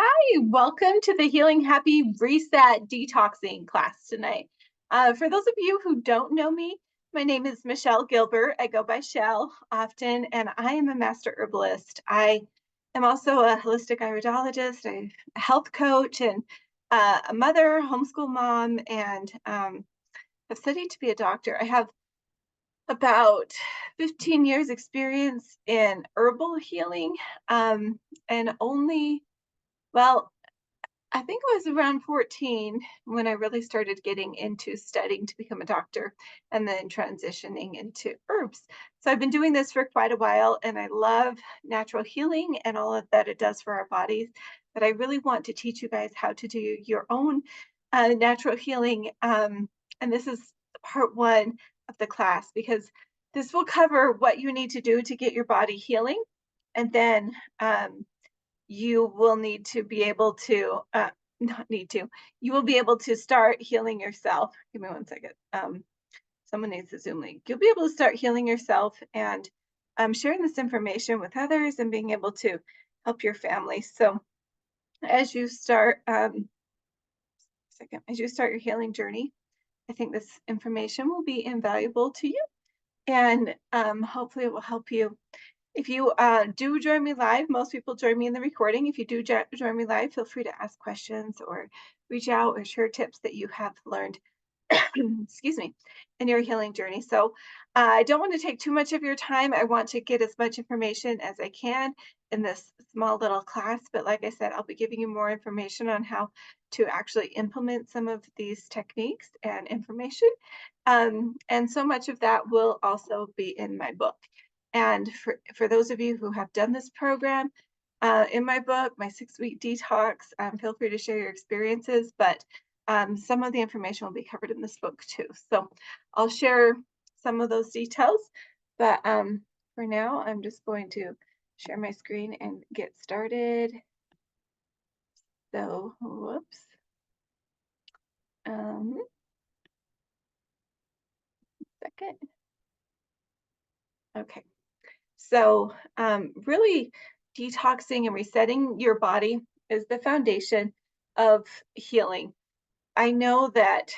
Hi, welcome to the Healing Happy Reset Detoxing class tonight. For those of you who don't know me, my name is Michelle Gilbert. I go by Shell often, and I am a master herbalist. I am also a holistic iridologist, a health coach, and a mother, homeschool mom, and have studied to be a doctor. I have about 15 years experience in herbal healing, and well, I think it was around 14 when I really started getting into studying to become a doctor and then transitioning into herbs. So I've been doing this for quite a while and I love natural healing and all of that it does for our bodies. But I really want to teach you guys how to do your own natural healing. And this is part one of the class because this will cover what you need to do to get your body healing. And then you will need to be able to not need to, you will be able to start healing yourself. Give me one second. Someone needs the Zoom link. You'll be able to start healing yourself and sharing this information with others and being able to help your family. So as you start as you start your healing journey, I think this information will be invaluable to you and hopefully it will help you. If you do join me live, most people join me in the recording. If you do join me live, feel free to ask questions or reach out or share tips that you have learned, excuse me, in your healing journey. So I don't want to take too much of your time. I want to get as much information as I can in this small little class. But like I said, I'll be giving you more information on how to actually implement some of these techniques and information. And so much of that will also be in my book. And for those of you who have done this program, in my book, my 6-week detox, feel free to share your experiences, but some of the information will be covered in this book too. So I'll share some of those details, but for now, I'm just going to share my screen and get started. So, whoops. Second. Okay. So really detoxing and resetting your body is the foundation of healing. I know that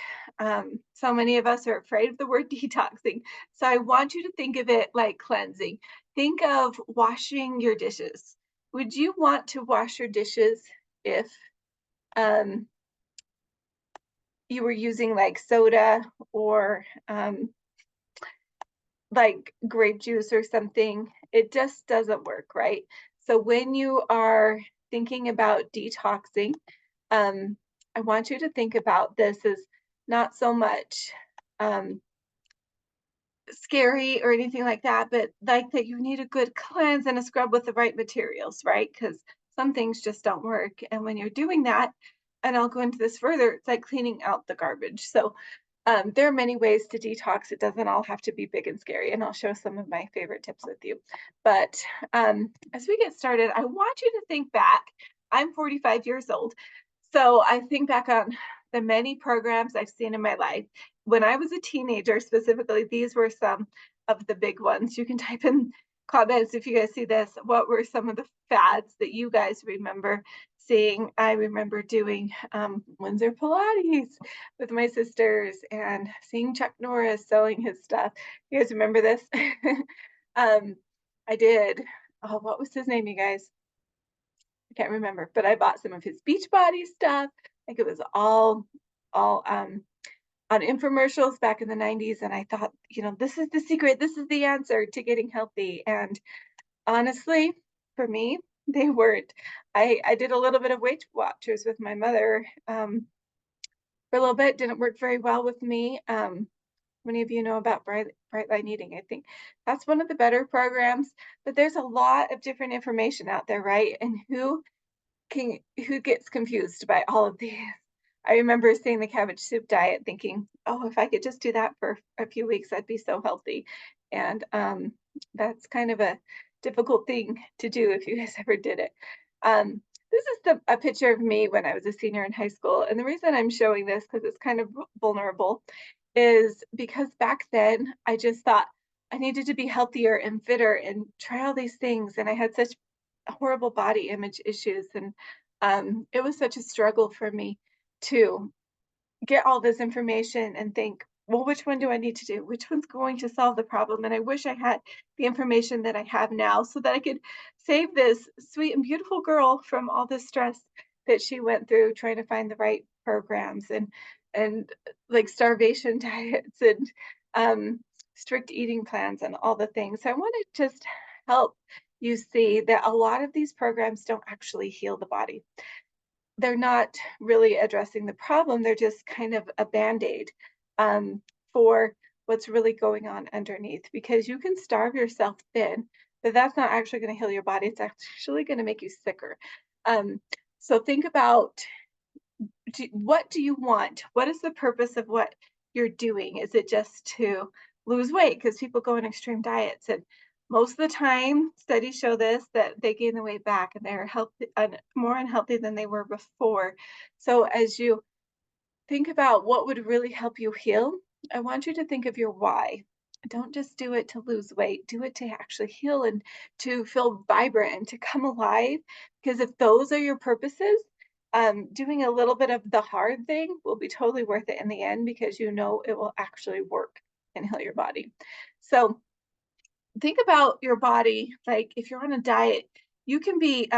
so many of us are afraid of the word detoxing. So I want you to think of it like cleansing. Think of washing your dishes. Would you want to wash your dishes if um, you were using like soda or like grape juice or something? It just doesn't work, right? So when you are thinking about detoxing, I want you to think about this as not so much scary or anything like that, but like that you need a good cleanse and a scrub with the right materials, right? Because some things just don't work. And when you're doing that, and I'll go into this further, it's like cleaning out the garbage. So there are many ways to detox. It doesn't all have to be big and scary, and I'll show some of my favorite tips with you. But as we get started, I want you to think back. I'm 45 years old, so I think back on the many programs I've seen in my life. When I was a teenager, specifically, these were some of the big ones. You can type in comments if you guys see this. What were some of the fads that you guys remember seeing? I remember doing Windsor Pilates with my sisters and seeing Chuck Norris selling his stuff. You guys remember this? I did. Oh, what was his name, you guys? I can't remember, but I bought some of his Beachbody stuff. Like it was all on infomercials back in the 90s. And I thought, this is the secret. This is the answer to getting healthy. And honestly, for me, they weren't. I did a little bit of Weight Watchers with my mother for a little bit. Didn't work very well with me. Many of you know about bright line eating. I think that's one of the better programs, but there's a lot of different information out there, right? And who gets confused by all of these? I remember seeing the cabbage soup diet thinking, oh, if I could just do that for a few weeks, I'd be so healthy. And that's kind of a difficult thing to do if you guys ever did it. This is a picture of me when I was a senior in high school. And the reason I'm showing this, because it's kind of vulnerable, is because back then I just thought I needed to be healthier and fitter and try all these things. And I had such horrible body image issues and It was such a struggle for me to get all this information and think, well, which one do I need to do? Which one's going to solve the problem? And I wish I had the information that I have now so that I could save this sweet and beautiful girl from all the stress that she went through trying to find the right programs and like starvation diets and um, strict eating plans and all the things. So I want to just help you see that a lot of these programs don't actually heal the body. They're not really addressing the problem. They're just kind of a band-aid for what's really going on underneath. Because you can starve yourself thin, but that's not actually going to heal your body. It's actually going to make you sicker. Um, so think about what do you want? What is the purpose of what you're doing? Is it just to lose weight? Because people go on extreme diets, and most of the time, studies show this that they gain the weight back and they're healthy, more unhealthy than they were before. So as you think about what would really help you heal, I want you to think of your why. Don't just do it to lose weight, do it to actually heal and to feel vibrant and to come alive. Because if those are your purposes, doing a little bit of the hard thing will be totally worth it in the end because you know it will actually work and heal your body. So, think about your body. Like if you're on a diet, you can be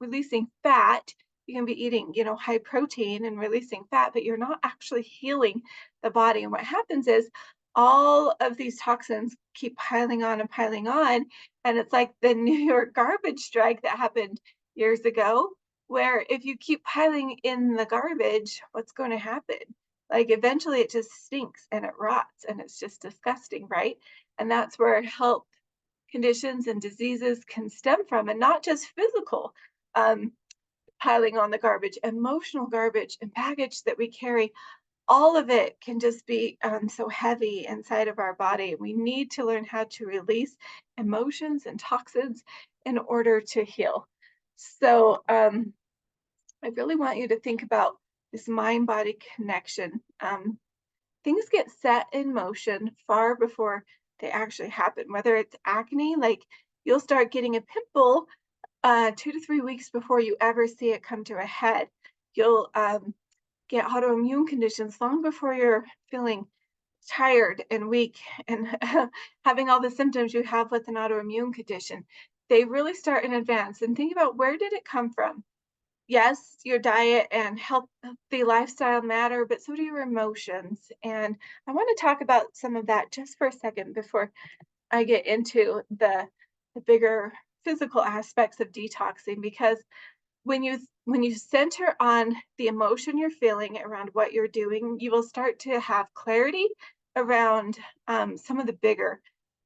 releasing fat. You can be eating, high protein and releasing fat, but you're not actually healing the body. And what happens is all of these toxins keep piling on and piling on. And it's like the New York garbage strike that happened years ago, where if you keep piling in the garbage, what's going to happen? Like eventually it just stinks and it rots and it's just disgusting, right? And that's where health conditions and diseases can stem from, and not just physical um, piling on the garbage, emotional garbage and baggage that we carry. All of it can just be so heavy inside of our body. We need to learn how to release emotions and toxins in order to heal. So I really want you to think about this mind body connection. Things get set in motion far before they actually happen. Whether it's acne, like you'll start getting a pimple 2 to 3 weeks before you ever see it come to a head. You'll get autoimmune conditions long before you're feeling tired and weak and having all the symptoms you have with an autoimmune condition. They really start in advance. And think about, where did it come from? Yes, your diet and healthy lifestyle matter, but so do your emotions. And I want to talk about some of that just for a second before I get into the bigger physical aspects of detoxing, because when you center on the emotion you're feeling around what you're doing, you will start to have clarity around some of the bigger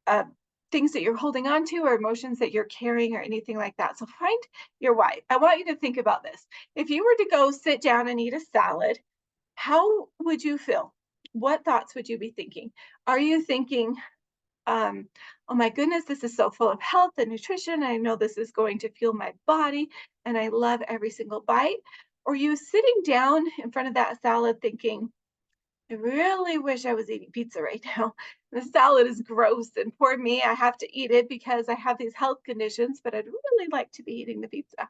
uh, things that you're holding on to or emotions that you're carrying or anything like that. So find your why. I want you to think about this. If you were to go sit down and eat a salad, how would you feel? What thoughts would you be thinking? Are you thinking, um, oh my goodness, this is so full of health and nutrition. I know this is going to fuel my body and I love every single bite? Or you sitting down in front of that salad thinking, I really wish I was eating pizza right now. The salad is gross, and poor me, I have to eat it because I have these health conditions, but I'd really like to be eating the pizza.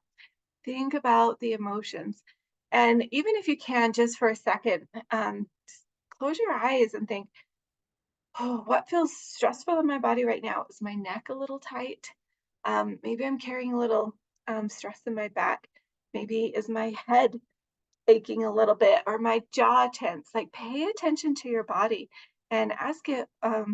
Think about the emotions. And even if you can, just for a second, just close your eyes and think, oh, what feels stressful in my body right now? Is my neck a little tight? Maybe I'm carrying a little stress in my back. Maybe is my head aching a little bit or my jaw tense? Like pay attention to your body and ask it, why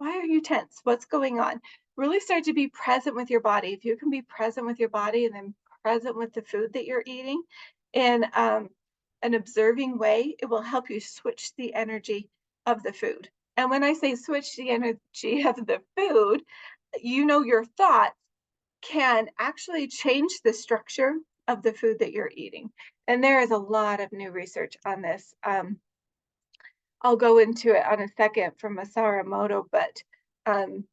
are you tense? What's going on? Really start to be present with your body. If you can be present with your body and then present with the food that you're eating in an observing way, it will help you switch the energy of the food. And when I say switch the energy of the food, your thoughts can actually change the structure of the food that you're eating. And there is a lot of new research on this. I'll go into it on a second from Masaru Emoto, but um,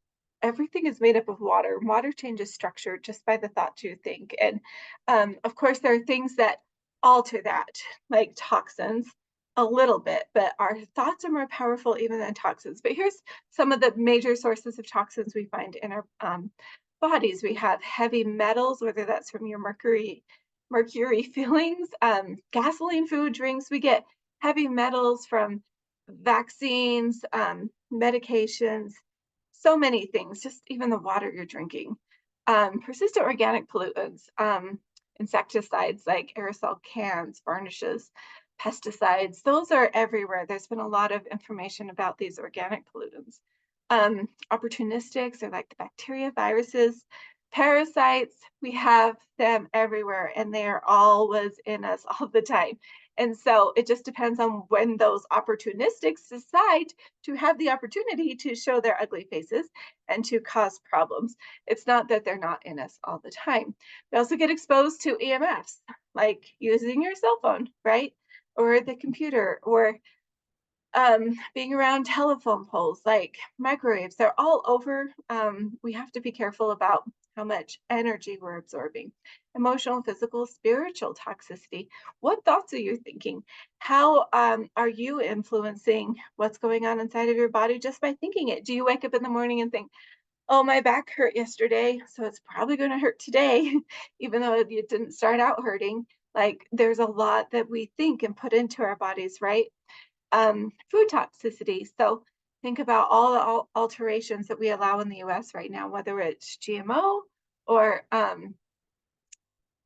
everything is made up of water. Water changes structure just by the thoughts you think. And of course, there are things that alter that, like toxins, a little bit, but our thoughts are more powerful even than toxins. But here's some of the major sources of toxins we find in our bodies. We have heavy metals, whether that's from your mercury fillings, gasoline food drinks. We get heavy metals from vaccines, medications, so many things, just even the water you're drinking. Persistent organic pollutants, insecticides like aerosol cans, varnishes, pesticides, those are everywhere. There's been a lot of information about these organic pollutants. Opportunistics are like the bacteria, viruses, parasites, we have them everywhere and they are always in us all the time. And so it just depends on when those opportunistics decide to have the opportunity to show their ugly faces and to cause problems. It's not that they're not in us all the time. We also get exposed to EMFs, like using your cell phone, right? Or the computer, or being around telephone poles, like microwaves. They're all over. We have to be careful about how much energy we're absorbing. Emotional, physical, spiritual toxicity. What thoughts are you thinking? How are you influencing what's going on inside of your body just by thinking it? Do you wake up in the morning and think, oh, my back hurt yesterday, so it's probably going to hurt today, even though it didn't start out hurting? Like, there's a lot that we think and put into our bodies, right? Food toxicity. So think about all the alterations that we allow in the US right now, whether it's GMO or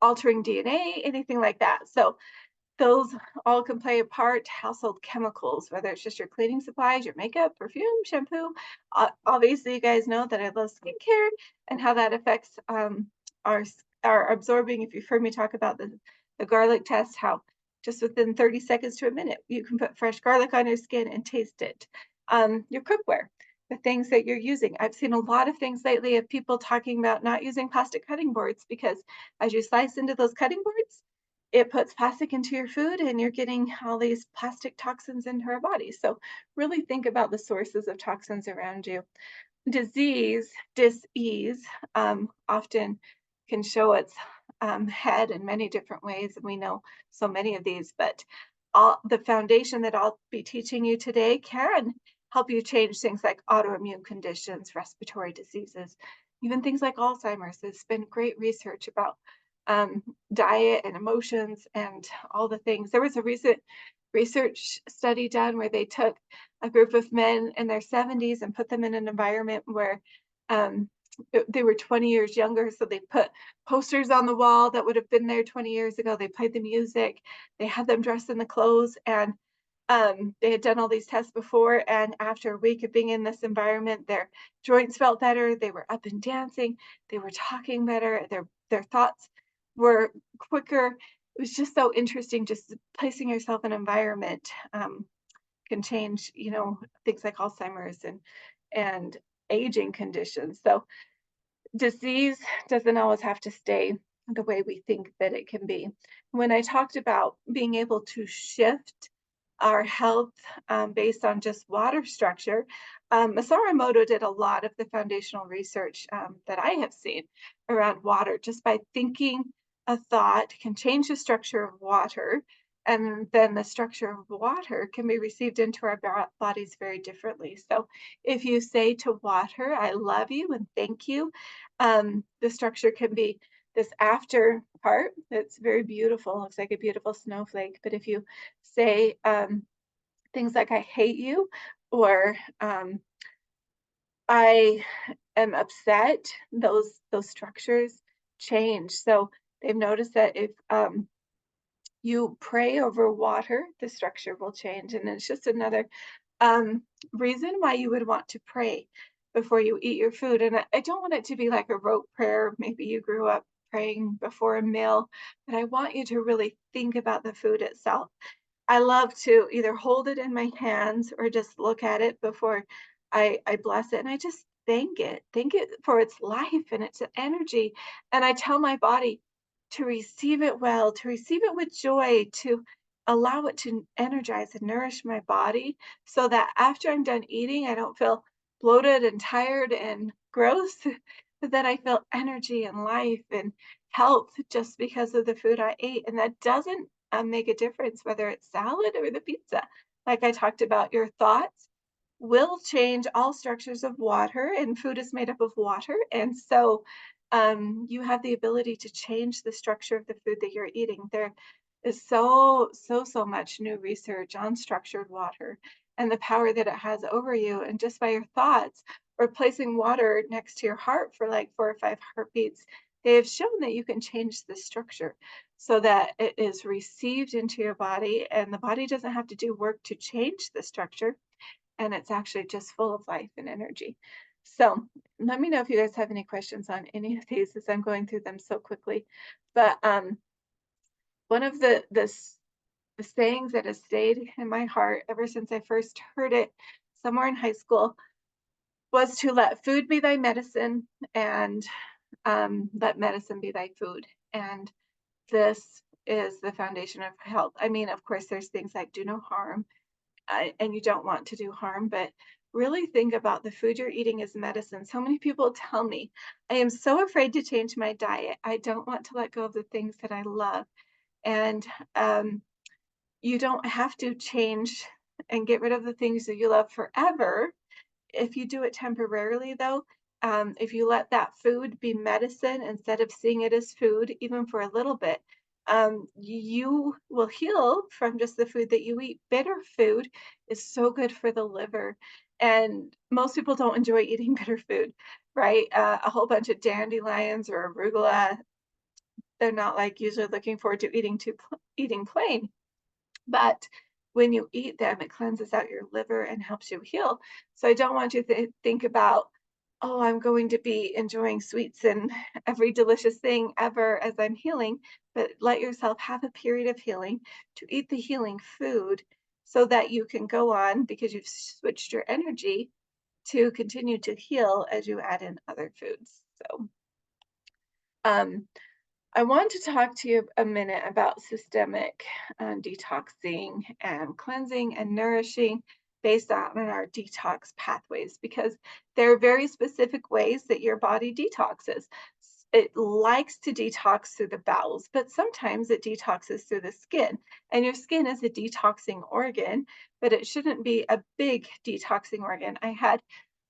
altering DNA, anything like that. So those all can play a part. Household chemicals, whether it's just your cleaning supplies, your makeup, perfume, shampoo. Obviously, you guys know that I love skincare and how that affects our absorbing. If you've heard me talk about the garlic test, how just within 30 seconds to a minute, you can put fresh garlic on your skin and taste it. Your cookware, the things that you're using. I've seen a lot of things lately of people talking about not using plastic cutting boards because as you slice into those cutting boards, it puts plastic into your food and you're getting all these plastic toxins into our body. So really think about the sources of toxins around you. Disease, dis-ease, often can show its head in many different ways. And we know so many of these, but the foundation that I'll be teaching you today can help you change things like autoimmune conditions, respiratory diseases, even things like Alzheimer's. There's been great research about diet and emotions and all the things. There was a recent research study done where they took a group of men in their 70s and put them in an environment where they were 20 years younger. So they put posters on the wall that would have been there 20 years ago. They played the music. They had them dressed in the clothes, and they had done all these tests before. And after a week of being in this environment, their joints felt better. They were up and dancing. They were talking better. Their thoughts were quicker. It was just so interesting. Just placing yourself in an environment can change, things like Alzheimer's and aging conditions. So disease doesn't always have to stay the way we think that it can be. When I talked about being able to shift our health based on just water structure, Masaru Emoto did a lot of the foundational research that I have seen around water. Just by thinking a thought can change the structure of water, and then the structure of water can be received into our bodies very differently. So if you say to water, I love you and thank you, the structure can be this after part that's very beautiful, looks like a beautiful snowflake. But if you say things like I hate you, or I am upset, those structures change. So they've noticed that if you pray over water, the structure will change. And it's just another reason why you would want to pray before you eat your food. And I don't want it to be like a rote prayer. Maybe you grew up praying before a meal, but I want you to really think about the food itself. I love to either hold it in my hands or just look at it before I bless it. And I just thank it for its life and its energy. And I tell my body to receive it well, to receive it with joy, to allow it to energize and nourish my body so that after I'm done eating, I don't feel bloated and tired and gross, but that I feel energy and life and health just because of the food I ate. And that doesn't make a difference whether it's salad or the pizza. Like I talked about, your thoughts will change all structures of water, and food is made up of water. And so you have the ability to change the structure of the food that you're eating. There is so much new research on structured water and the power that it has over you. And just by your thoughts or placing water next to your heart for like 4 or 5 heartbeats, they have shown that you can change the structure so that it is received into your body and the body doesn't have to do work to change the structure. And it's actually just full of life and energy. So let me know if you guys have any questions on any of these as I'm going through them so quickly. But one of the sayings that has stayed in my heart ever since I first heard it somewhere in high school was to let food be thy medicine and let medicine be thy food. And this is the foundation of health. I mean, of course, there's things like do no harm, and you don't want to do harm, but really think about the food you're eating as medicine. So many people tell me, I am so afraid to change my diet. I don't want to let go of the things that I love. And you don't have to change and get rid of the things that you love forever. If you do it temporarily, though, if you let that food be medicine instead of seeing it as food, even for a little bit, you will heal from just the food that you eat. Bitter food is so good for the liver. And most people don't enjoy eating bitter food, right? A whole bunch of dandelions or arugula, they're not like usually looking forward to eating plain. But when you eat them, it cleanses out your liver and helps you heal. So I don't want you to think about, oh, I'm going to be enjoying sweets and every delicious thing ever as I'm healing, but let yourself have a period of healing to eat the healing food so that you can go on because you've switched your energy to continue to heal as you add in other foods. So, um, I want to talk to you a minute about systemic detoxing and cleansing and nourishing based on our detox pathways because there are very specific ways that your body detoxes. It likes to detox through the bowels, but sometimes it detoxes through the skin. And your skin is a detoxing organ, but it shouldn't be a big detoxing organ. I had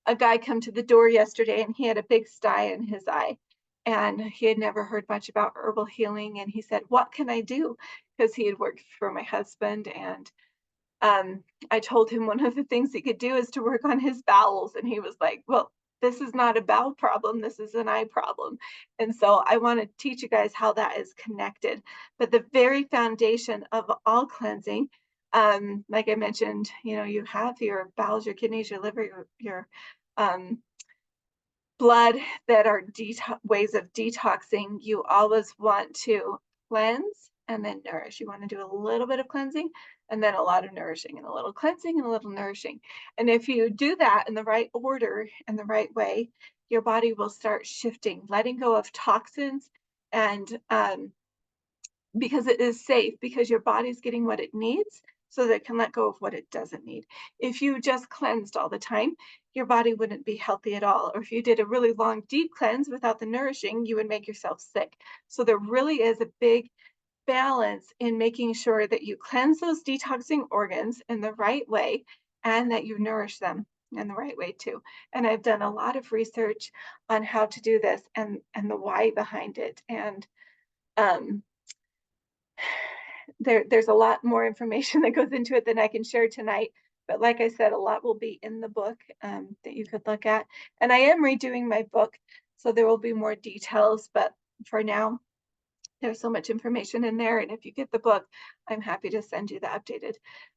a guy come to the door yesterday and he had a big sty in his eye and he had never heard much about herbal healing. And he said, what can I do? Because he had worked for my husband. And I told him one of the things he could do is to work on his bowels. And he was like, well, this is not a bowel problem. This is an eye problem. And so I want to teach you guys how that is connected. But the very foundation of all cleansing, like I mentioned, you have your bowels, your kidneys, your liver, your um, blood that are ways of detoxing. You always want to cleanse and then nourish. You want to do a little bit of cleansing and then a lot of nourishing and a little cleansing and a little nourishing. And if you do that in the right order and the right way, your body will start shifting, letting go of toxins and because it is safe, because your body's getting what it needs so that it can let go of what it doesn't need. If you just cleansed all the time, your body wouldn't be healthy at all. Or if you did a really long, deep cleanse without the nourishing, you would make yourself sick. So there really is a big balance in making sure that you cleanse those detoxing organs in the right way and that you nourish them in the right way too. And I've done a lot of research on how to do this and the why behind it. And um, there's a lot more information that goes into it than I can share tonight. But like I said, a lot will be in the book that you could look at. And I am redoing my book, so there will be more details. But for now, there's so much information in there. And if you get the book, I'm happy to send you the updated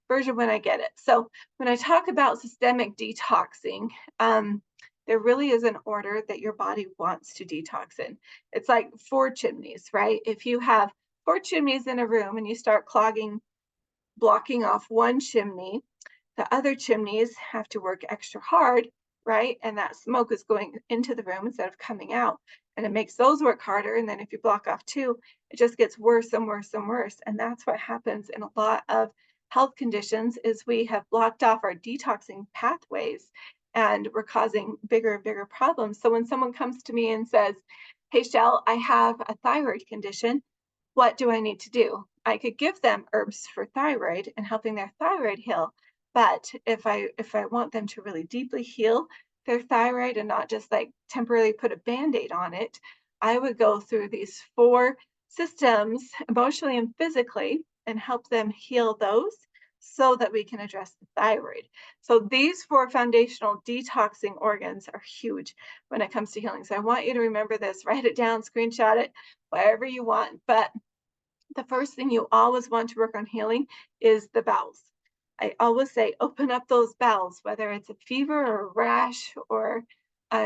version when I get it. So when I talk about systemic detoxing, there really is an order that your body wants to detox in. It's like 4 chimneys, right? If you have 4 chimneys in a room and you start blocking off one chimney, the other chimneys have to work extra hard, right? And that smoke is going into the room instead of coming out. And it makes those work harder. And then if you block off 2, it just gets worse and worse and worse. And that's what happens in a lot of health conditions is we have blocked off our detoxing pathways and we're causing bigger and bigger problems. So when someone comes to me and says, hey, Shell, I have a thyroid condition, what do I need to do? I could give them herbs for thyroid and helping their thyroid heal. But if I want them to really deeply heal their thyroid and not just like temporarily put a Band-Aid on it, I would go through these 4 systems emotionally and physically and help them heal those so that we can address the thyroid. So these 4 foundational detoxing organs are huge when it comes to healing. So I want you to remember this, write it down, screenshot it, whatever you want. But the first thing you always want to work on healing is the bowels. I always say, open up those bowels, whether it's a fever or a rash or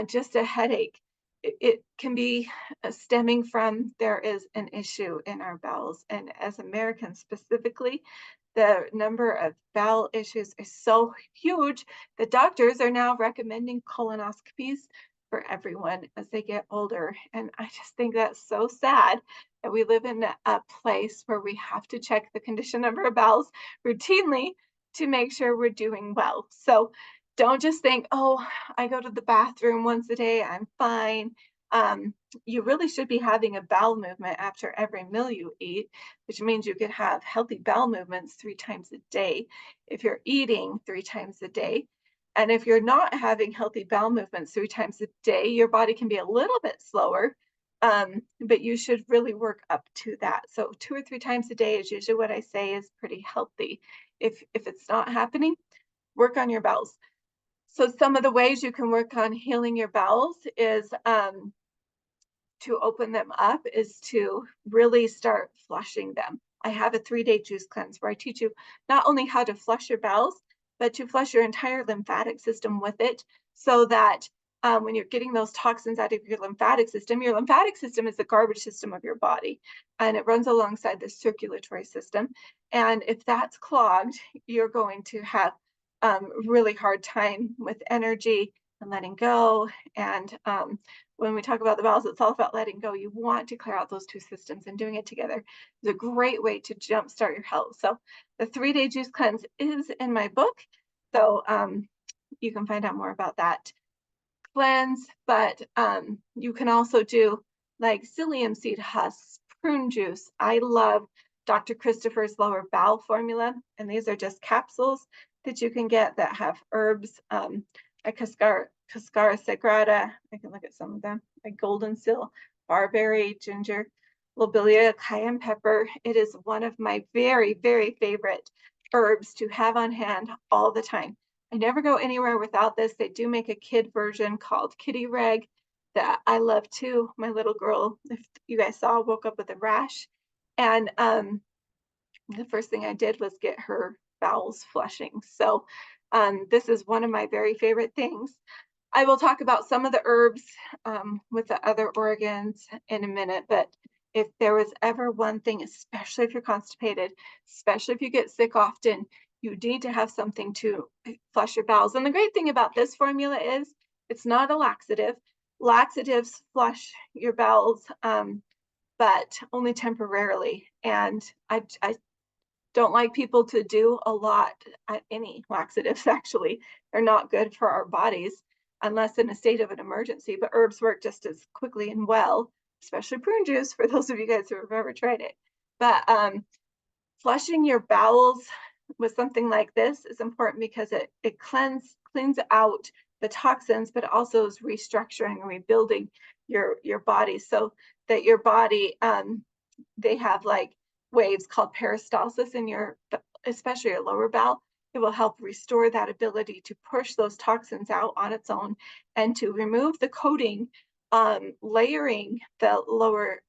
just a headache. It can be stemming from there is an issue in our bowels. And as Americans specifically, the number of bowel issues is so huge that doctors are now recommending colonoscopies for everyone as they get older. And I just think that's so sad that we live in a place where we have to check the condition of our bowels routinely to make sure we're doing well. So don't just think, oh, I go to the bathroom once a day, I'm fine. You really should be having a bowel movement after every meal you eat, which means you could have healthy bowel movements 3 times a day if you're eating 3 times a day. And if you're not having healthy bowel movements 3 times a day, your body can be a little bit slower, but you should really work up to that. So 2 or 3 times a day is usually what I say is pretty healthy. If it's not happening, work on your bowels. So some of the ways you can work on healing your bowels is to open them up is to really start flushing them. I have a 3-day juice cleanse where I teach you not only how to flush your bowels, but to flush your entire lymphatic system with it so that when you're getting those toxins out of your lymphatic system is the garbage system of your body, and it runs alongside the circulatory system. And if that's clogged, you're going to have really hard time with energy and letting go. And when we talk about the bowels, it's all about letting go. You want to clear out those 2 systems, and doing it together is a great way to jumpstart your health. So the 3-day juice cleanse is in my book. So you can find out more about that cleanse, but you can also do like psyllium seed husks, prune juice. I love Dr. Christopher's lower bowel formula, and these are just capsules that you can get that have herbs, like Cascara sagrada. I can look at some of them, like golden seal, barberry, ginger, lobelia, cayenne pepper. It is one of my very, very favorite herbs to have on hand all the time. I never go anywhere without this. They do make a kid version called Kitty Reg that I love too. My little girl, if you guys saw, woke up with a rash. And the first thing I did was get her bowels flushing. So this is one of my very favorite things. I will talk about some of the herbs with the other organs in a minute, but if there was ever one thing, especially if you're constipated, especially if you get sick often, you need to have something to flush your bowels. And the great thing about this formula is it's not a laxative. Laxatives flush your bowels, but only temporarily. And I don't like people to do a lot, any laxatives actually. They're not good for our bodies unless in a state of an emergency, but herbs work just as quickly and well, especially prune juice for those of you guys who have ever tried it. But flushing your bowels with something like this is important because it cleans out the toxins, but also is restructuring and rebuilding your body so that your body, they have like waves called peristalsis in your, especially your lower bowel. It will help restore that ability to push those toxins out on its own and to remove the coating, layering the lower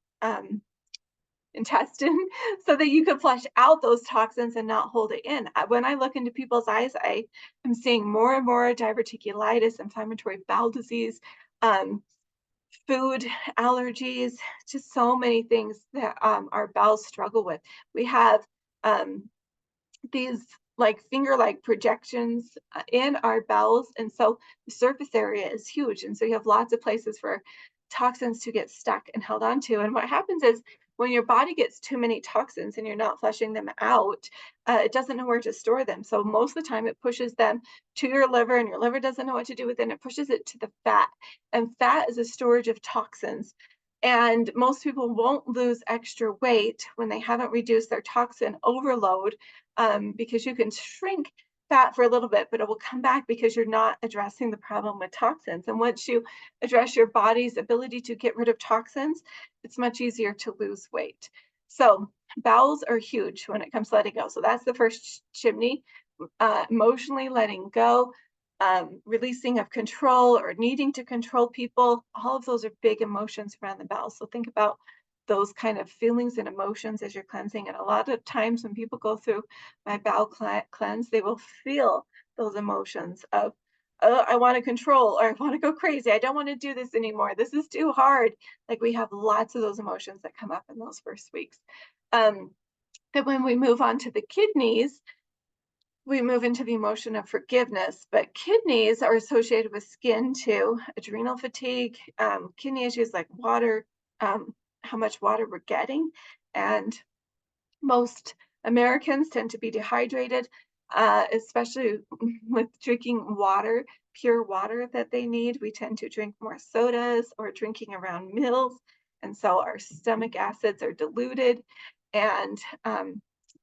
intestine so that you can flush out those toxins and not hold it in. When I look into people's eyes, I am seeing more and more diverticulitis, inflammatory bowel disease, food allergies, just so many things that our bowels struggle with. We have these like finger-like projections in our bowels, and so the surface area is huge, and so you have lots of places for toxins to get stuck and held onto. And what happens is when your body gets too many toxins and you're not flushing them out, it doesn't know where to store them. So most of the time it pushes them to your liver, and your liver doesn't know what to do with it. It pushes it to the fat, and fat is a storage of toxins. And most people won't lose extra weight when they haven't reduced their toxin overload, because you can shrink fat for a little bit, but it will come back because you're not addressing the problem with toxins. And once you address your body's ability to get rid of toxins, it's much easier to lose weight. So bowels are huge when it comes to letting go. So that's the first chimney, emotionally letting go, releasing of control or needing to control people. All of those are big emotions around the bowels. So think about those kind of feelings and emotions as you're cleansing. And a lot of times when people go through my bowel cleanse, they will feel those emotions of, oh, I want to control, or I want to go crazy. I don't want to do this anymore. This is too hard. Like, we have lots of those emotions that come up in those first weeks. And when we move on to the kidneys, we move into the emotion of forgiveness, but kidneys are associated with skin too, adrenal fatigue, kidney issues like water, how much water we're getting. And most Americans tend to be dehydrated, especially with drinking water, pure water that they need. We tend to drink more sodas or drinking around meals. And so our stomach acids are diluted. And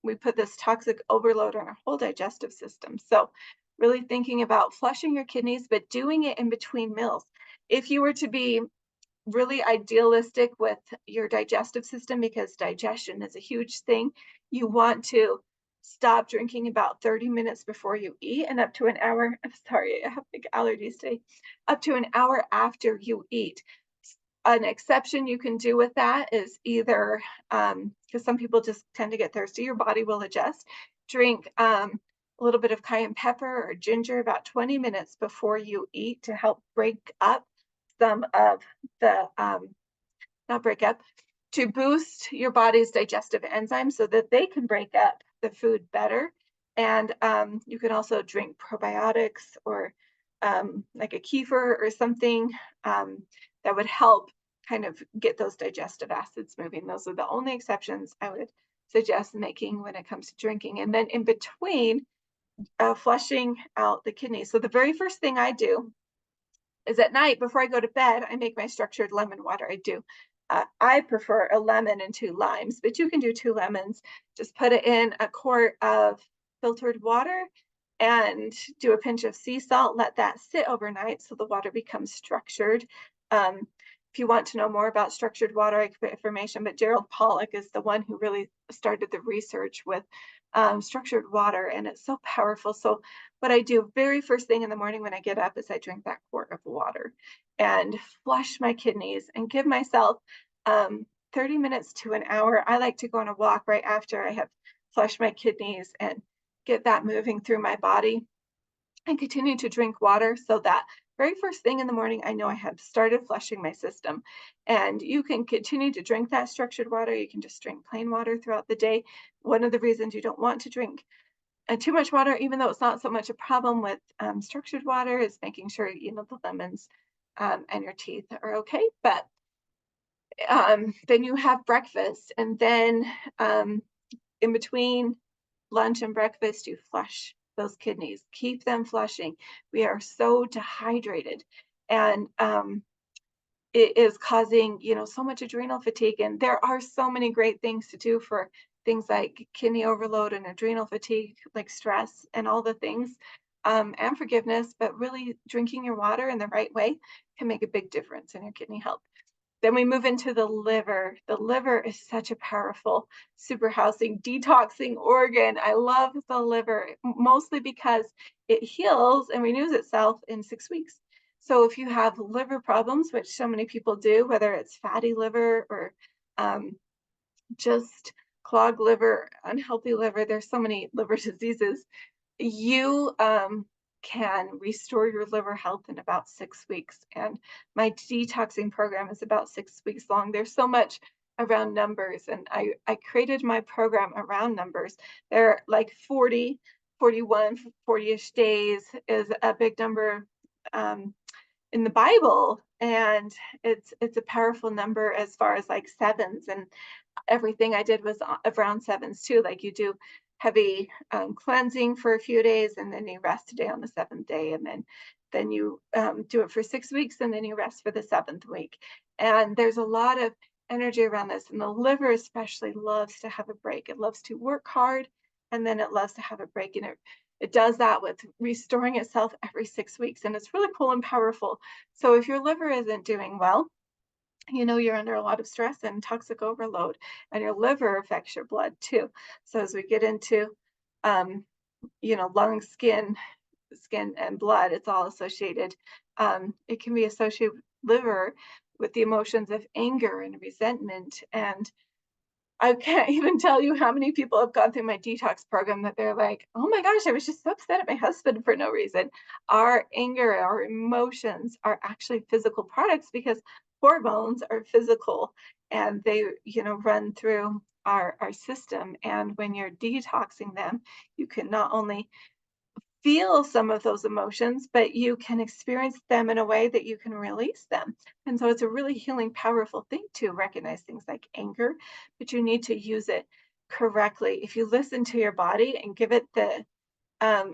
we put this toxic overload on our whole digestive system. So really thinking about flushing your kidneys, but doing it in between meals. If you were to be really idealistic with your digestive system, because digestion is a huge thing, you want to stop drinking about 30 minutes before you eat and up to an hour. I'm sorry, I have big allergies today. Up to an hour after you eat. An exception you can do with that is either, because some people just tend to get thirsty, your body will adjust. Drink a little bit of cayenne pepper or ginger about 20 minutes before you eat to help break up some of the, not break up, to boost your body's digestive enzymes so that they can break up the food better. And you can also drink probiotics or like a kefir or something that would help kind of get those digestive acids moving. Those are the only exceptions I would suggest making when it comes to drinking. And then in between, flushing out the kidneys. So the very first thing I do is at night before I go to bed, I make my structured lemon water. I prefer a lemon and 2 limes, but you can do 2 lemons. Just put it in a quart of filtered water and do a pinch of sea salt. Let that sit overnight so the water becomes structured. If you want to know more about structured water, I can put information, but Gerald Pollack is the one who really started the research with structured water, and it's so powerful. So what I do very first thing in the morning when I get up is I drink that quart of water and flush my kidneys and give myself 30 minutes to an hour. I like to go on a walk right after I have flushed my kidneys and get that moving through my body, and continue to drink water so that very first thing in the morning, I know I have started flushing my system. And you can continue to drink that structured water. You can just drink plain water throughout the day. One of the reasons you don't want to drink too much water, even though it's not so much a problem with structured water, is making sure, the lemons and your teeth are okay. But then you have breakfast, and then in between lunch and breakfast, you flush those kidneys, keep them flushing. We are so dehydrated, and it is causing, so much adrenal fatigue. And there are so many great things to do for things like kidney overload and adrenal fatigue, like stress and all the things, and forgiveness. But really, drinking your water in the right way can make a big difference in your kidney health. Then we move into the liver. The liver is such a powerful super housing, detoxing organ. I love the liver mostly because it heals and renews itself in 6 weeks. So if you have liver problems, which so many people do, whether it's fatty liver or just clogged liver, unhealthy liver, there's so many liver diseases, you can restore your liver health in about 6 weeks. And my detoxing program is about 6 weeks long. There's so much around numbers, and I created my program around numbers. There are like 40, 41, 40-ish days is a big number in the Bible, and it's a powerful number as far as like sevens, and everything I did was around sevens too. Like, you do heavy cleansing for a few days, and then you rest a day on the 7th day, and then you do it for 6 weeks, and then you rest for the 7th week. And there's a lot of energy around this, and the liver especially loves to have a break. It loves to work hard, and then it loves to have a break. And It does that with restoring itself every 6 weeks, and it's really cool and powerful. So if your liver isn't doing well, you're under a lot of stress and toxic overload, and your liver affects your blood too. So as we get into, um, lung, skin and blood, it's all associated. It can be associated with liver with the emotions of anger and resentment. And I can't even tell you how many people have gone through my detox program that they're like, oh my gosh, I was just so upset at my husband for no reason. Our anger, our emotions are actually physical products because hormones are physical, and they, run through our system. And when you're detoxing them, you can not only feel some of those emotions, but you can experience them in a way that you can release them. And so it's a really healing, powerful thing to recognize things like anger, but you need to use it correctly. If you listen to your body and give it the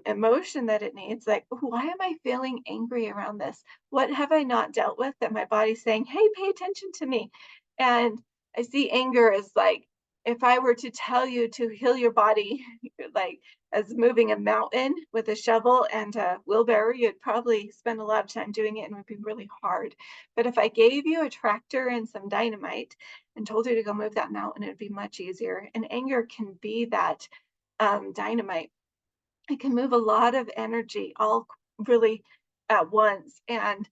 emotion that it needs, like, why am I feeling angry around this? What have I not dealt with that my body's saying, hey, pay attention to me? And I see anger as like, if I were to tell you to heal your body, like as moving a mountain with a shovel and a wheelbarrow, you'd probably spend a lot of time doing it and it would be really hard. But if I gave you a tractor and some dynamite and told you to go move that mountain, it'd be much easier. And anger can be that dynamite. It can move a lot of energy all really at once. And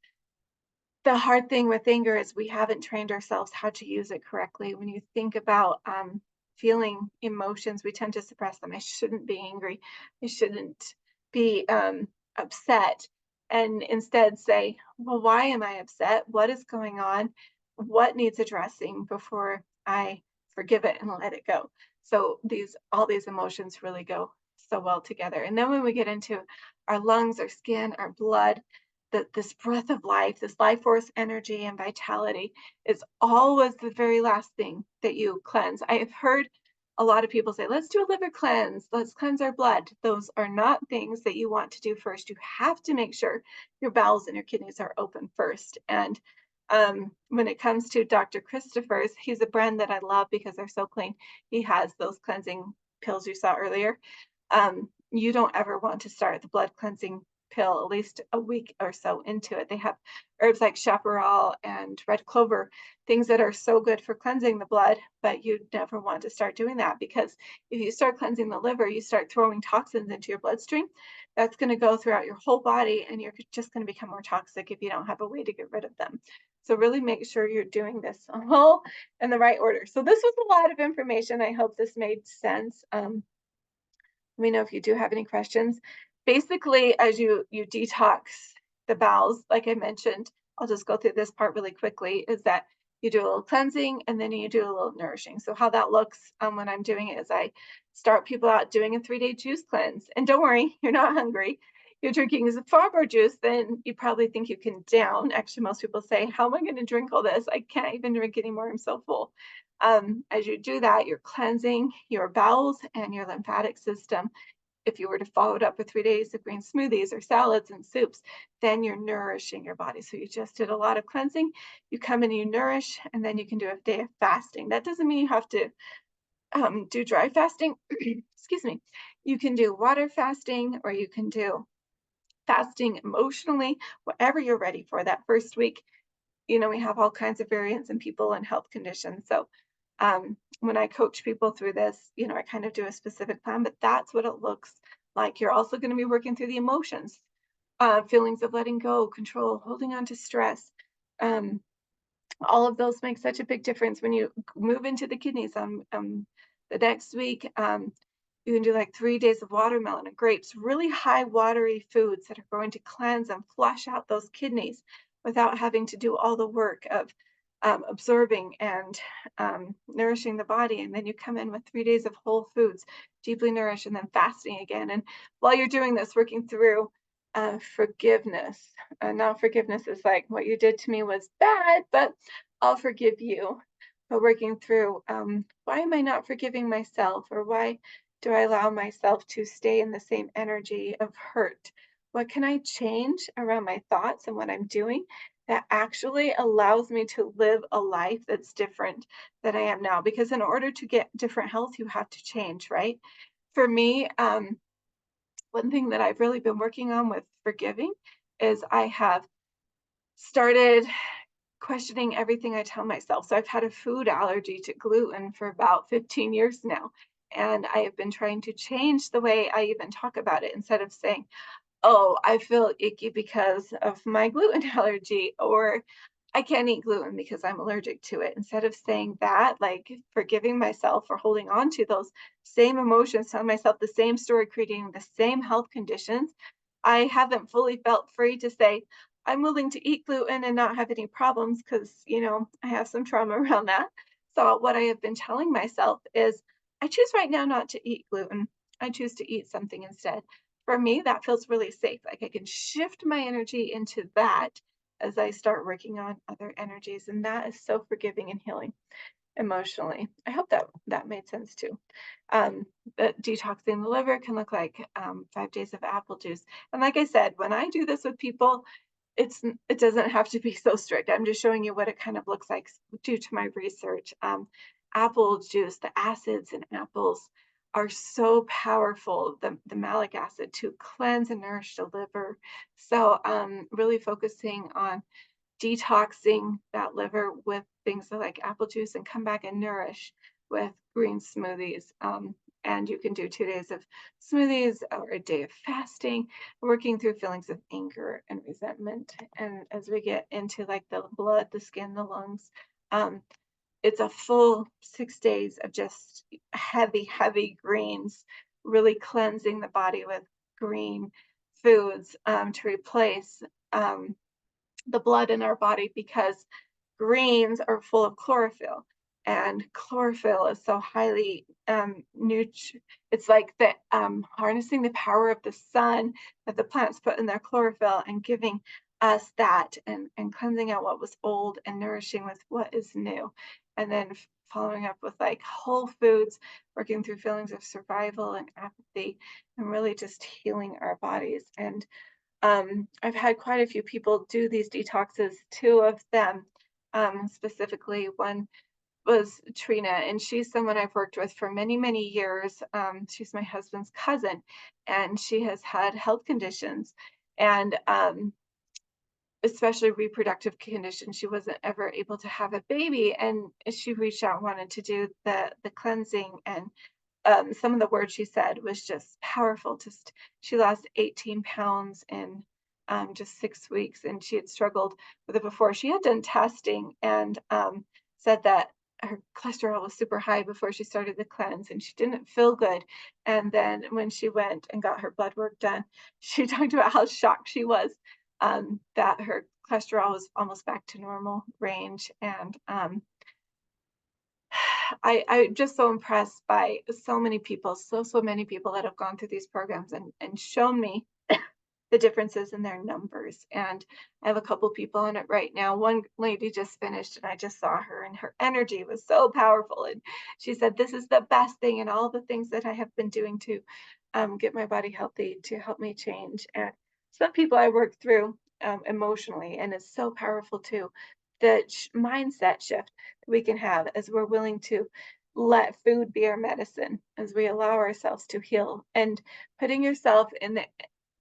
the hard thing with anger is we haven't trained ourselves how to use it correctly. When you think about feeling emotions, we tend to suppress them. I shouldn't be angry. I shouldn't be upset. And instead say, well, why am I upset? What is going on? What needs addressing before I forgive it and let it go? So all these emotions really go so well together. And then when we get into our lungs, our skin, our blood, this breath of life, this life force energy and vitality is always the very last thing that you cleanse. I have heard a lot of people say, let's do a liver cleanse, let's cleanse our blood. Those are not things that you want to do first. You have to make sure your bowels and your kidneys are open first. And when it comes to Dr. Christopher's, he's a brand that I love because they're so clean. He has those cleansing pills you saw earlier. You don't ever want to start the blood cleansing pill at least a week or so into it. They have herbs like chaparral and red clover, things that are so good for cleansing the blood, but you never want to start doing that because if you start cleansing the liver, you start throwing toxins into your bloodstream. That's going to go throughout your whole body, and you're just going to become more toxic if you don't have a way to get rid of them. So really make sure you're doing this all in the right order. So this was a lot of information. I hope this made sense. Let me know if you do have any questions. Basically, as you detox the bowels, like I mentioned, I'll just go through this part really quickly, is that you do a little cleansing and then you do a little nourishing. So how that looks when I'm doing it is I start people out doing a 3-day juice cleanse. And don't worry, you're not hungry. You're drinking far more juice than you probably think you can down. Actually, most people say, how am I going to drink all this? I can't even drink anymore. I'm so full. As you do that, you're cleansing your bowels and your lymphatic system. If you were to follow it up with 3 days of green smoothies or salads and soups, then you're nourishing your body. So you just did a lot of cleansing, you come in and you nourish, and then you can do a day of fasting. That doesn't mean you have to do dry fasting. Excuse me. You can do water fasting, or you can do fasting emotionally, whatever you're ready for that first week. We have all kinds of variants in people and health conditions. So when I coach people through this, I kind of do a specific plan, but that's what it looks like. You're also going to be working through the emotions, feelings of letting go, control, holding on to stress. All of those make such a big difference when you move into the kidneys. The next week, you can do like 3 days of watermelon and grapes, really high watery foods that are going to cleanse and flush out those kidneys without having to do all the work of absorbing and nourishing the body. And then you come in with 3 days of whole foods, deeply nourished, and then fasting again. And while you're doing this, working through forgiveness. Now forgiveness is like, what you did to me was bad, but I'll forgive you. But working through, why am I not forgiving myself? Or why do I allow myself to stay in the same energy of hurt? What can I change around my thoughts and what I'm doing that actually allows me to live a life that's different than I am now? Because in order to get different health, you have to change, right? For me, One thing that I've really been working on with forgiving is I have started questioning everything I tell myself. So I've had a food allergy to gluten for about 15 years now. And I have been trying to change the way I even talk about it instead of saying, oh, I feel icky because of my gluten allergy, or I can't eat gluten because I'm allergic to it. Instead of saying that, like forgiving myself for holding on to those same emotions, telling myself the same story, creating the same health conditions, I haven't fully felt free to say, I'm willing to eat gluten and not have any problems because, I have some trauma around that. So, what I have been telling myself is, I choose right now not to eat gluten. I choose to eat something instead. For me, that feels really safe. Like I can shift my energy into that as I start working on other energies. And that is so forgiving and healing emotionally. I hope that made sense too. Um, but detoxing the liver can look like 5 days of apple juice. And like I said, when I do this with people, it doesn't have to be so strict. I'm just showing you what it kind of looks like due to my research. Apple juice, the acids in apples are so powerful, the malic acid to cleanse and nourish the liver. So really focusing on detoxing that liver with things like apple juice and come back and nourish with green smoothies. And you can do 2 days of smoothies or a day of fasting, working through feelings of anger and resentment. And as we get into like the blood, the skin, the lungs, um, it's a full 6 days of just heavy, heavy greens, really cleansing the body with green foods to replace the blood in our body because greens are full of chlorophyll, and chlorophyll is so highly it's like the harnessing the power of the sun that the plants put in their chlorophyll and giving us that, and cleansing out what was old and nourishing with what is new. And then following up with like whole foods, working through feelings of survival and apathy, and really just healing our bodies. And I've had quite a few people do these detoxes, two of them specifically. One was Trina, and she's someone I've worked with for many, many years. She's my husband's cousin, and she has had health conditions and especially reproductive conditions. She wasn't ever able to have a baby, and she reached out and wanted to do the cleansing, and some of the words she said was just powerful. Just she lost 18 pounds in just 6 weeks, and she had struggled with it before. She had done testing and said that her cholesterol was super high before she started the cleanse, and she didn't feel good. And then when she went and got her blood work done, she talked about how shocked she was that her cholesterol was almost back to normal range. And I'm just so impressed by so many people, so many people that have gone through these programs and shown me the differences in their numbers. And I have a couple people on it right now. One lady just finished and I just saw her and her energy was so powerful. And she said, this is the best thing and all the things that I have been doing to get my body healthy to help me change. And some people I work through emotionally, and it's so powerful too. The mindset shift we can have as we're willing to let food be our medicine, as we allow ourselves to heal, and putting yourself in the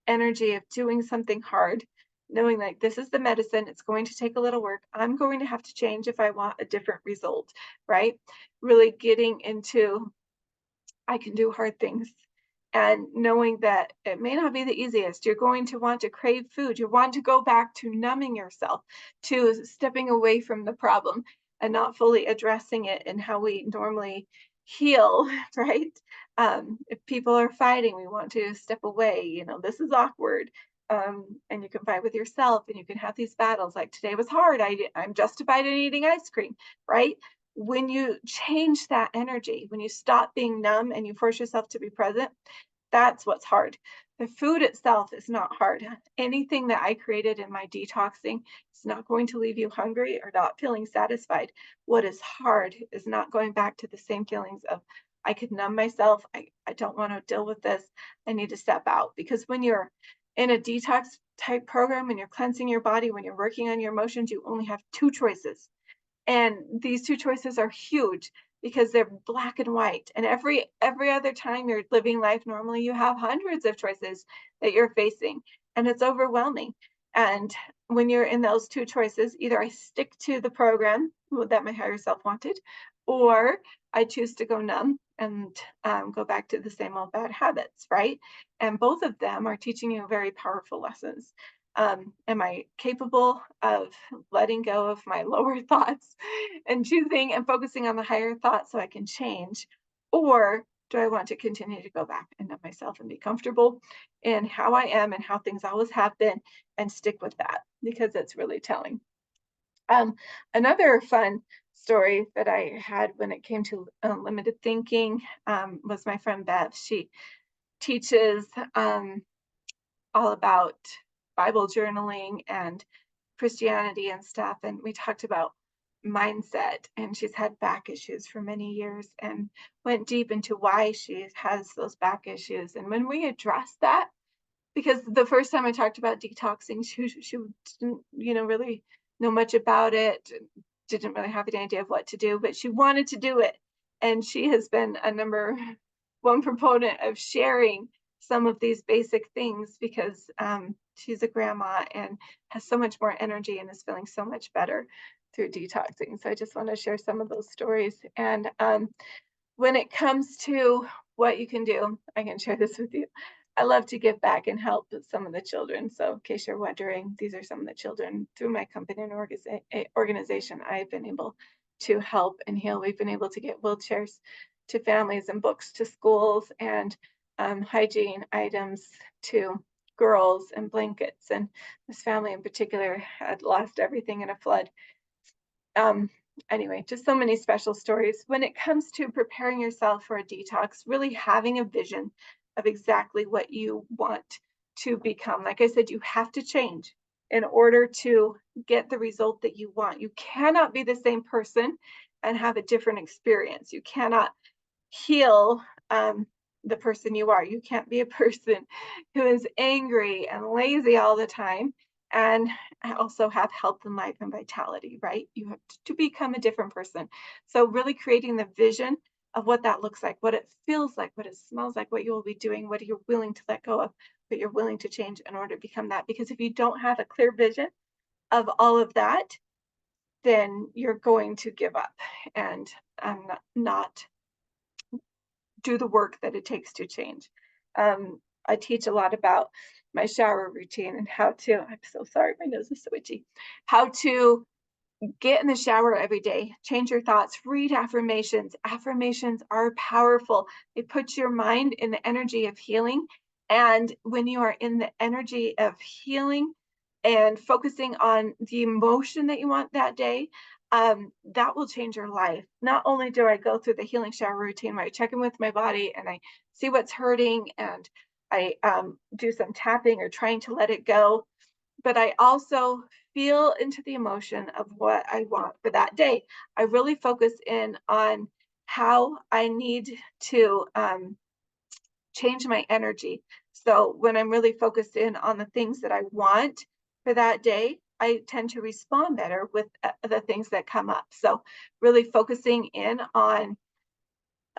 energy of doing something hard, knowing like this is the medicine, it's going to take a little work. I'm going to have to change if I want a different result, right? Really getting into I can do hard things. And knowing that it may not be the easiest, you're going to want to crave food. You want to go back to numbing yourself, to stepping away from the problem and not fully addressing it in how we normally heal, right? If people are fighting, we want to step away. This is awkward. And you can fight with yourself and you can have these battles like today was hard. I'm justified in eating ice cream, right? When you change that energy, when you stop being numb and you force yourself to be present, that's what's hard. The food itself is not hard. Anything that I created in my detoxing is not going to leave you hungry or not feeling satisfied. What is hard is not going back to the same feelings of, I could numb myself. I don't want to deal with this. I need to step out. Because when you're in a detox type program, when you're cleansing your body, when you're working on your emotions, you only have two choices. And these two choices are huge. because they're black and white. And every other time you're living life normally, you have hundreds of choices that you're facing, and it's overwhelming. And when you're in those two choices, either I stick to the program that my higher self wanted, or I choose to go numb and go back to the same old bad habits, right? And both of them are teaching you very powerful lessons. Am I capable of letting go of my lower thoughts and choosing and focusing on the higher thoughts so I can change? Or do I want to continue to go back and know myself and be comfortable in how I am and how things always have been and stick with that because it's really telling. Um, Another fun story that I had when it came to limited thinking was my friend Bev. She teaches all about Bible journaling and Christianity and stuff. And we talked about mindset, and she's had back issues for many years and went deep into why she has those back issues. And when we addressed that, because the first time I talked about detoxing, she didn't, really know much about it, didn't really have any idea of what to do, but she wanted to do it. And she has been a number one proponent of sharing some of these basic things because she's a grandma and has so much more energy and is feeling so much better through detoxing. So I just want to share some of those stories. And when it comes to what you can do, I can share this with you. I love to give back and help some of the children. So in case you're wondering, these are some of the children through my company and organization I've been able to help and heal. We've been able to get wheelchairs to families and books to schools and hygiene items to girls and blankets. And this family in particular had lost everything in a flood. Anyway, just so many special stories. When it comes to preparing yourself for a detox, really having a vision of exactly what you want to become. Like I said, you have to change in order to get the result that you want. You cannot be the same person and have a different experience. You cannot heal the person you are. You can't be a person who is angry and lazy all the time and also have health and life and vitality, right? You have to become a different person. So really creating the vision of what that looks like, what it feels like, what it smells like, what you will be doing, what you're willing to let go of, what you're willing to change in order to become that. Because if you don't have a clear vision of all of that, then you're going to give up and not do the work that it takes to change. I teach a lot about my shower routine and how to, I'm so sorry, my nose is so itchy, how to get in the shower every day, change your thoughts, read affirmations. Affirmations are powerful. They put your mind in the energy of healing. And when you are in the energy of healing and focusing on the emotion that you want that day, that will change your life. Not only do I go through the healing shower routine where I check in with my body and I see what's hurting and I do some tapping or trying to let it go, but I also feel into the emotion of what I want for that day. I really focus in on how I need to change my energy. So when I'm really focused in on the things that I want for that day, I tend to respond better with the things that come up. So really focusing in on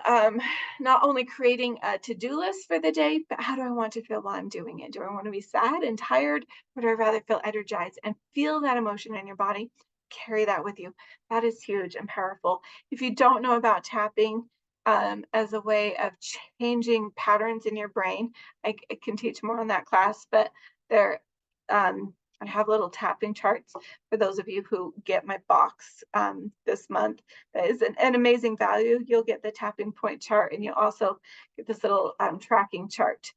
um, not only creating a to-do list for the day, but how do I want to feel while I'm doing it? Do I want to be sad and tired, or do I rather feel energized and feel that emotion in your body? Carry that with you. That is huge and powerful. If you don't know about tapping as a way of changing patterns in your brain, I can teach more on that class, but there, I have little tapping charts for those of you who get my box this month. That is an amazing value. You'll get the tapping point chart and you'll also get this little tracking chart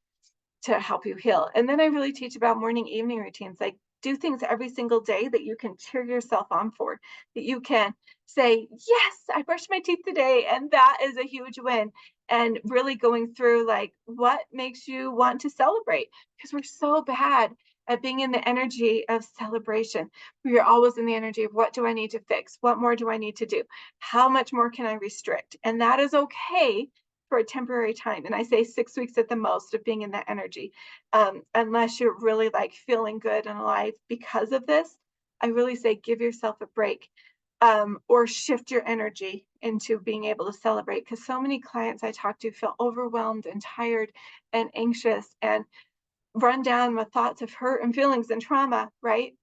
to help you heal. And then I really teach about morning, evening routines, like do things every single day that you can cheer yourself on for, that you can say, yes, I brushed my teeth today. And that is a huge win. And really going through like what makes you want to celebrate, because we're so bad at being in the energy of celebration. We are always in the energy of what do I need to fix? What more do I need to do? How much more can I restrict? And that is okay for a temporary time. And I say 6 weeks at the most of being in that energy. Unless you're really like feeling good and alive because of this, I really say give yourself a break. or shift your energy into being able to celebrate. Because so many clients I talk to feel overwhelmed and tired and anxious and run down with thoughts of hurt and feelings and trauma, right?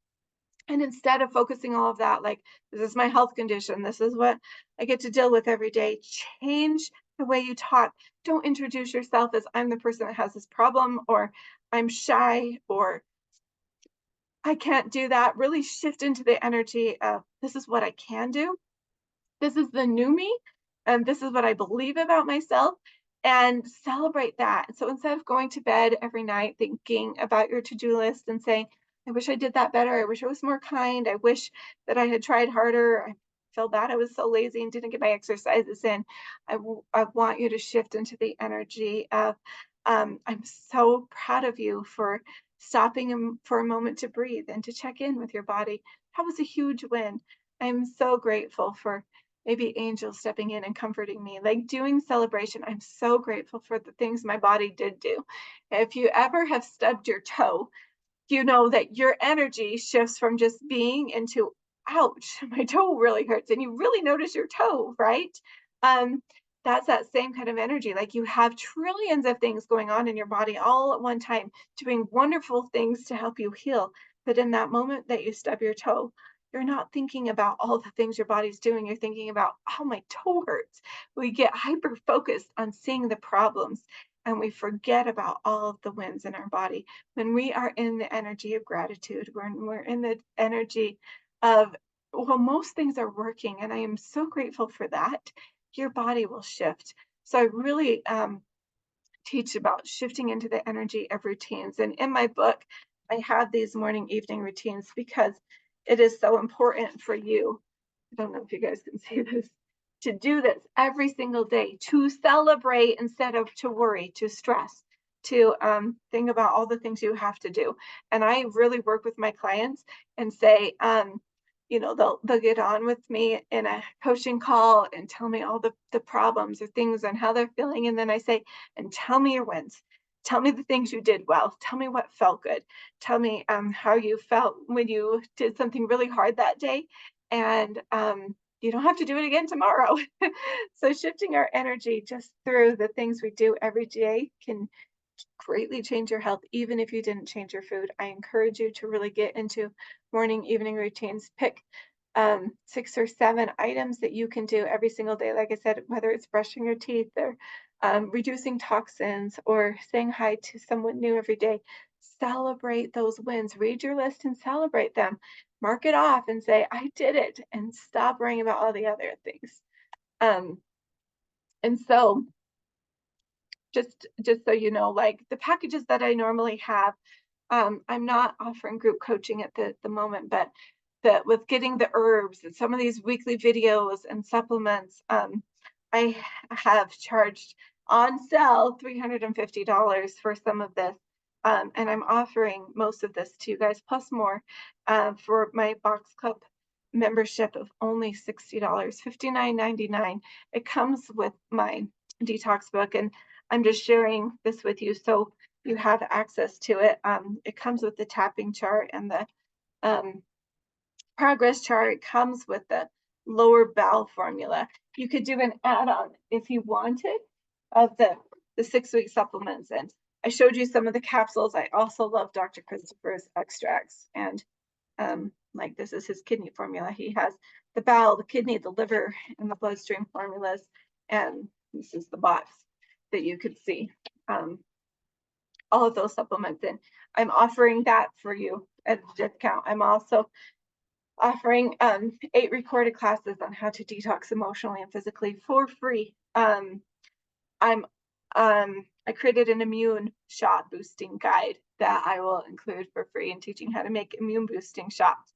And instead of focusing all of that, like, this is my health condition, this is what I get to deal with every day, change the way you talk. Don't introduce yourself as I'm the person that has this problem, or I'm shy, or I can't do that. Really shift into the energy of this is what I can do. This is the new me, and this is what I believe about myself, and celebrate that. So instead of going to bed every night thinking about your to-do list and saying, I wish I did that better. I wish I was more kind. I wish that I had tried harder. I feel bad I was so lazy and didn't get my exercises in. I want you to shift into the energy of, I'm so proud of you for stopping for a moment to breathe and to check in with your body. That was a huge win. I'm so grateful for maybe angels stepping in and comforting me, like doing celebration. I'm so grateful for the things my body did do. If you ever have stubbed your toe, you know that your energy shifts from just being into, ouch, my toe really hurts. And you really notice your toe, right? Um, that's that same kind of energy. Like you have trillions of things going on in your body all at one time, doing wonderful things to help you heal. But in that moment that you stub your toe, you're not thinking about all the things your body's doing. You're thinking about, oh, my toe hurts. We get hyper focused on seeing the problems and we forget about all of the wins in our body. When we are in the energy of gratitude, when we're in the energy of, well, most things are working, and I am so grateful for that, your body will shift. So I really teach about shifting into the energy of routines. And in my book, I have these morning, evening routines because it is so important for you. I don't know if you guys can see this, to do this every single day, to celebrate instead of to worry, to stress, to think about all the things you have to do. And I really work with my clients and say, they'll get on with me in a coaching call and tell me all the problems or things and how they're feeling. And then I say, and tell me your wins. Tell me the things you did well. Tell me what felt good. Tell me how you felt when you did something really hard that day. And you don't have to do it again tomorrow. So shifting our energy just through the things we do every day can greatly change your health, even if you didn't change your food. I encourage you to really get into morning, evening routines. Pick 6 or 7 items that you can do every single day. Like I said, whether it's brushing your teeth or reducing toxins or saying hi to someone new every day, celebrate those wins. Read your list and celebrate them. Mark it off and say, I did it, and stop worrying about all the other things. And so just so you know, like the packages that I normally have, I'm not offering group coaching at the moment, but that with getting the herbs and some of these weekly videos and supplements, I have charged on sale $350 for some of this. And I'm offering most of this to you guys plus more for my box club membership of only $60, $59.99. It comes with my detox book, and I'm just sharing this with you so you have access to it. It comes with the tapping chart and the progress chart. It comes with the lower bowel formula. You could do an add-on if you wanted of the 6-week supplements. And I showed you some of the capsules. I also love Dr. Christopher's extracts. And like this is his kidney formula. He has the bowel, the kidney, the liver, and the bloodstream formulas. And this is the box that you could see. All of those supplements in. I'm offering that for you at a discount. I'm also offering 8 recorded classes on how to detox emotionally and physically for free. I created an immune shot boosting guide that I will include for free in teaching how to make immune boosting shots.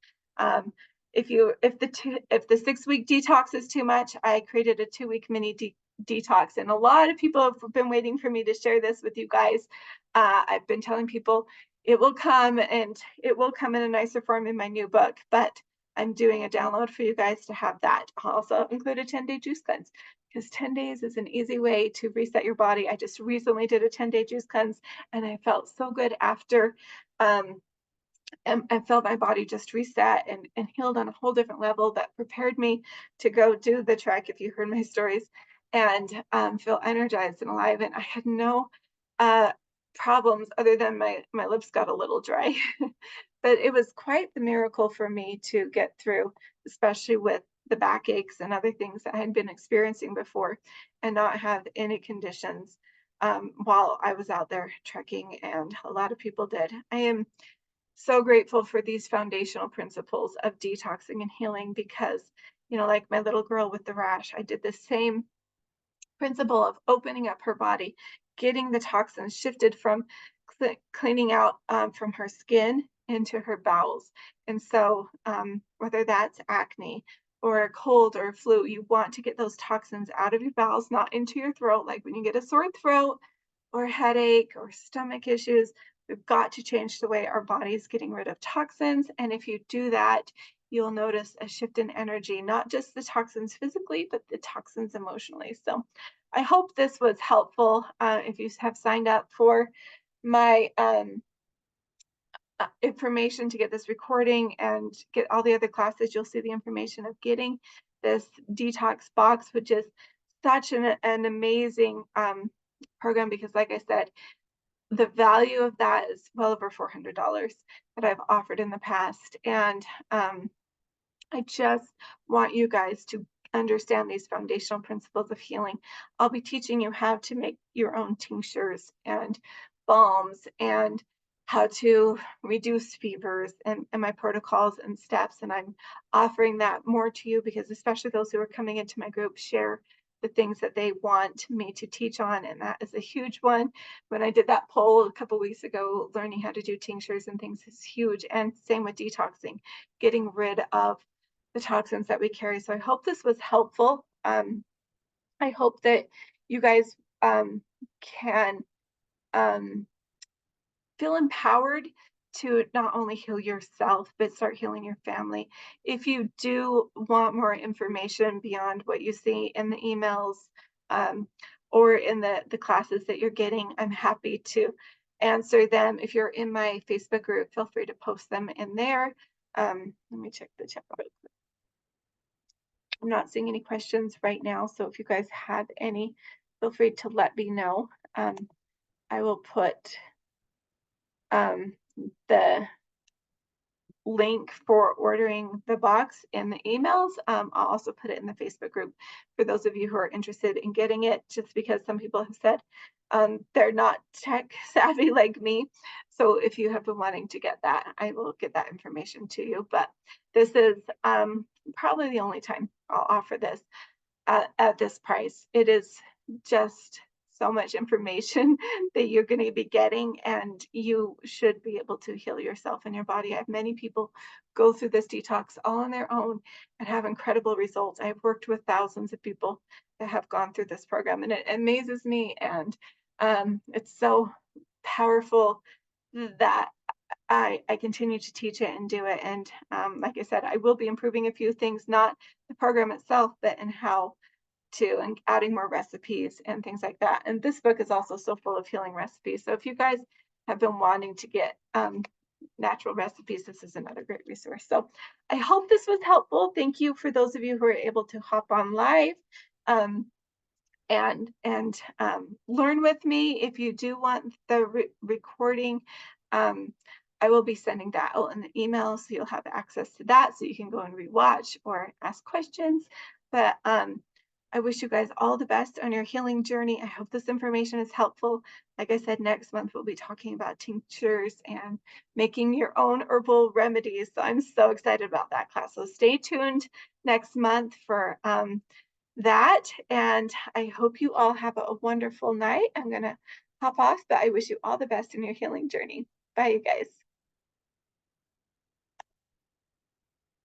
If the 6-week detox is too much, I created a 2-week mini detox, and a lot of people have been waiting for me to share this with you guys. I've been telling people it will come, and it will come in a nicer form in my new book, but I'm doing a download for you guys to have that. I'll also include a 10-day juice cleanse, because 10 days is an easy way to reset your body. I just recently did a 10-day juice cleanse, and I felt so good after. and I felt my body just reset and healed on a whole different level that prepared me to go do the trek, if you heard my stories, and feel energized and alive. And I had no uh, problems other than my lips got a little dry. But it was quite the miracle for me to get through, especially with the backaches and other things that I had been experiencing before, and not have any conditions while I was out there trekking, and a lot of people did. I am so grateful for these foundational principles of detoxing and healing because, like my little girl with the rash, I did the same principle of opening up her body, getting the toxins shifted from cleaning out from her skin into her bowels. And so, whether that's acne or a cold or a flu, you want to get those toxins out of your bowels, not into your throat, like when you get a sore throat or headache or stomach issues. We've got to change the way our body is getting rid of toxins. And if you do that, you'll notice a shift in energy, not just the toxins physically, but the toxins emotionally. So I hope this was helpful. If you have signed up for my information to get this recording and get all the other classes, you'll see the information of getting this detox box, which is such an amazing program because, like I said, the value of that is well over $400 that I've offered in the past. And I just want you guys to understand these foundational principles of healing. I'll be teaching you how to make your own tinctures and balms and how to reduce fevers and my protocols and steps. And I'm offering that more to you because especially those who are coming into my group share the things that they want me to teach on. And that is a huge one. When I did that poll a couple weeks ago, learning how to do tinctures and things is huge. And same with detoxing, getting rid of the toxins that we carry. So I hope this was helpful. I hope that you guys can feel empowered to not only heal yourself, but start healing your family. If you do want more information beyond what you see in the emails or in the classes that you're getting, I'm happy to answer them. If you're in my Facebook group, feel free to post them in there. Let me check the chat. I'm not seeing any questions right now, so if you guys have any, feel free to let me know. I will put the link for ordering the box in the emails. I'll also put it in the Facebook group for those of you who are interested in getting it, just because some people have said they're not tech savvy like me. So if you have been wanting to get that, I will get that information to you. But this is probably the only time I'll offer this at this price. It is just so much information that you're going to be getting, and you should be able to heal yourself and your body. I have many people go through this detox all on their own and have incredible results. I've worked with thousands of people that have gone through this program, and it amazes me. And it's so powerful that I continue to teach it and do it. And like I said, I will be improving a few things, not the program itself, but in how to, and adding more recipes and things like that. And this book is also so full of healing recipes. So if you guys have been wanting to get natural recipes, this is another great resource. So I hope this was helpful. Thank you for those of you who are able to hop on live. And learn with me. If you do want the recording, I will be sending that out in the email, so you'll have access to that, so you can go and rewatch or ask questions. But I wish you guys all the best on your healing journey. I hope this information is helpful. Like I said, next month we'll be talking about tinctures and making your own herbal remedies. So I'm so excited about that class. So stay tuned next month for that. And I hope you all have a wonderful night. I'm going to hop off, but I wish you all the best in your healing journey. Bye, you guys.